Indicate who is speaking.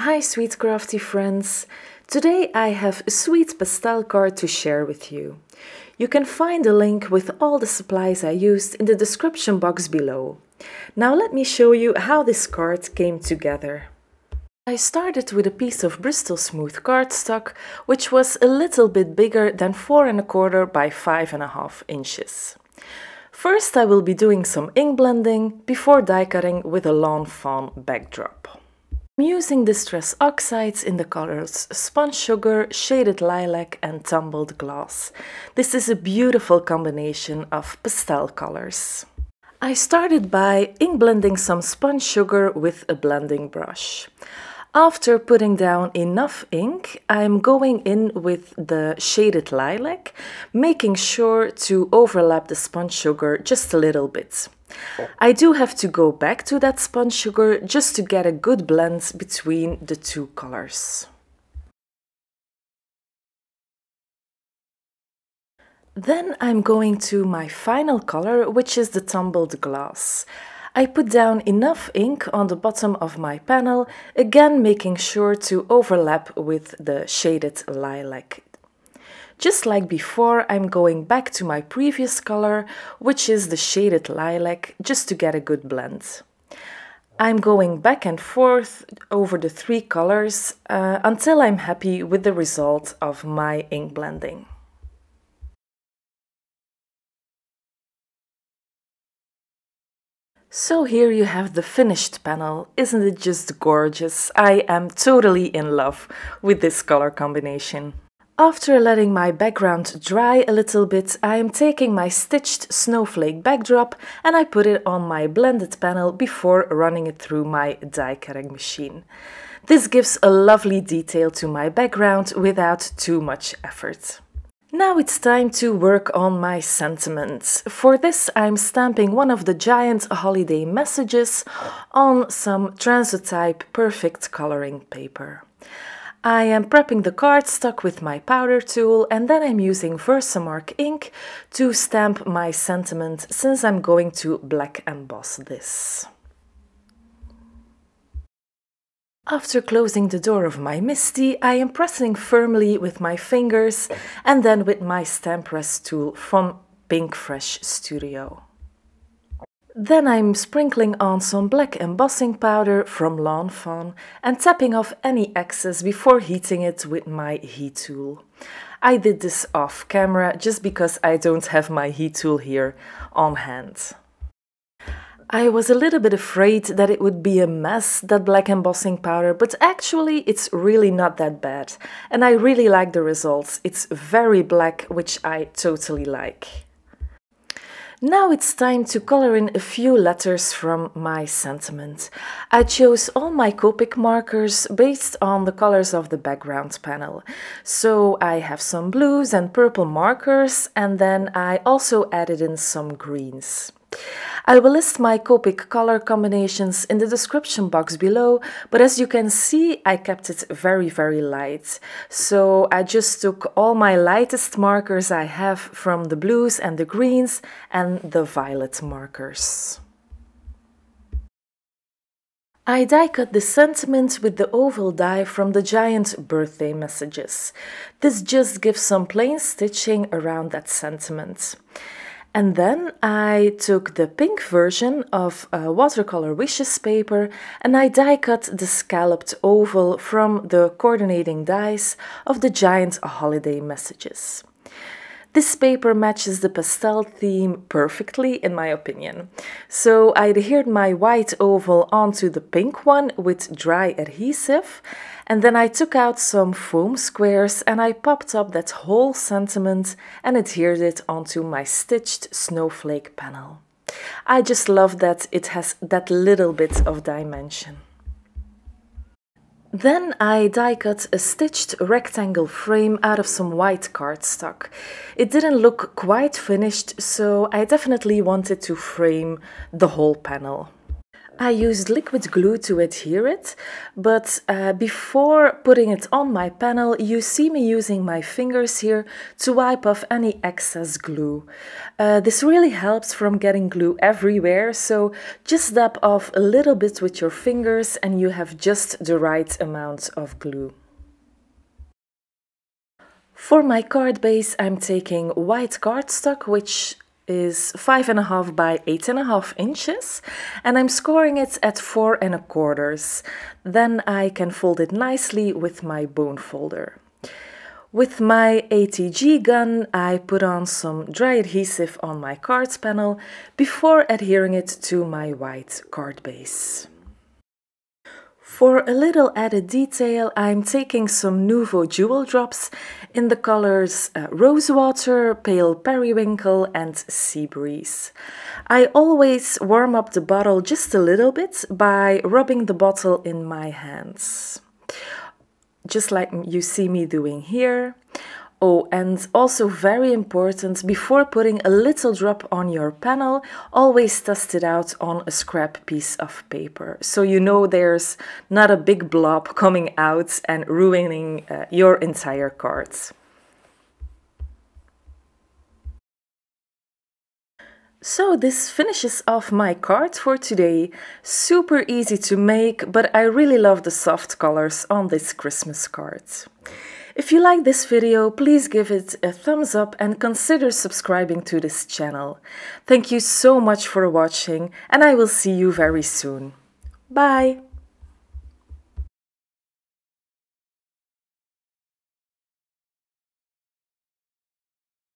Speaker 1: Hi sweet crafty friends! Today I have a sweet pastel card to share with you. You can find a link with all the supplies I used in the description box below. Now let me show you how this card came together. I started with a piece of Bristol Smooth cardstock, which was a little bit bigger than 4¼ by 5½ inches. First I will be doing some ink blending before die cutting with a lawn fawn backdrop. I'm using Distress Oxides in the colors Spun Sugar, Shaded Lilac and Tumbled Glass. This is a beautiful combination of pastel colors. I started by ink blending some Spun Sugar with a blending brush. After putting down enough ink, I'm going in with the Shaded Lilac, making sure to overlap the Spun Sugar just a little bit. I do have to go back to that Spun Sugar just to get a good blend between the two colors. Then I'm going to my final color, which is the Tumbled Glass. I put down enough ink on the bottom of my panel, again making sure to overlap with the Shaded Lilac. Just like before, I'm going back to my previous color, which is the Shaded Lilac, just to get a good blend. I'm going back and forth over the three colors until I'm happy with the result of my ink blending. So here you have the finished panel. Isn't it just gorgeous? I am totally in love with this color combination. After letting my background dry a little bit, I am taking my stitched snowflake backdrop and I put it on my blended panel before running it through my die cutting machine. This gives a lovely detail to my background without too much effort. Now it's time to work on my sentiments. For this I'm stamping one of the giant holiday messages on some Transotype perfect coloring paper. I am prepping the cardstock with my powder tool and then I'm using Versamark ink to stamp my sentiment since I'm going to black emboss this. After closing the door of my MISTI, I am pressing firmly with my fingers and then with my stamp press tool from Pink Fresh Studio. Then I'm sprinkling on some black embossing powder from Lawn Fawn and tapping off any excess before heating it with my heat tool. I did this off camera just because I don't have my heat tool here on hand. I was a little bit afraid that it would be a mess, that black embossing powder, but actually it's really not that bad. And I really like the results. It's very black, which I totally like. Now it's time to color in a few letters from my sentiment. I chose all my Copic markers based on the colors of the background panel. So I have some blues and purple markers and then I also added in some greens. I will list my Copic color combinations in the description box below, but as you can see I kept it very light. So I just took all my lightest markers I have from the blues and the greens and the violet markers. I die cut the sentiment with the oval die from the giant birthday messages. This just gives some plain stitching around that sentiment. And then I took the pink version of watercolor wishes paper and I die cut the scalloped oval from the coordinating dies of the giant holiday messages. This paper matches the pastel theme perfectly in my opinion. So I adhered my white oval onto the pink one with dry adhesive and then I took out some foam squares and I popped up that whole sentiment and adhered it onto my stitched snowflake panel. I just love that it has that little bit of dimension. Then I die cut a stitched rectangle frame out of some white cardstock. It didn't look quite finished, so I definitely wanted to frame the whole panel. I used liquid glue to adhere it, but before putting it on my panel, you see me using my fingers here to wipe off any excess glue. This really helps from getting glue everywhere, so just dab off a little bit with your fingers and you have just the right amount of glue. For my card base, I'm taking white cardstock, which is 5.5 by 8.5 inches, and I'm scoring it at 4.25. Then I can fold it nicely with my bone folder. With my ATG gun, I put on some dry adhesive on my cards panel before adhering it to my white card base. For a little added detail, I'm taking some Nuvo Jewel drops in the colors Rosewater, Pale Periwinkle and Sea Breeze. I always warm up the bottle just a little bit by rubbing the bottle in my hands, just like you see me doing here. Oh, and also very important, before putting a little drop on your panel, always test it out on a scrap piece of paper, so you know there's not a big blob coming out and ruining your entire card. So this finishes off my card for today. Super easy to make, but I really love the soft colors on this Christmas card. If you like this video, please give it a thumbs up and consider subscribing to this channel. Thank you so much for watching, and I will see you very soon. Bye!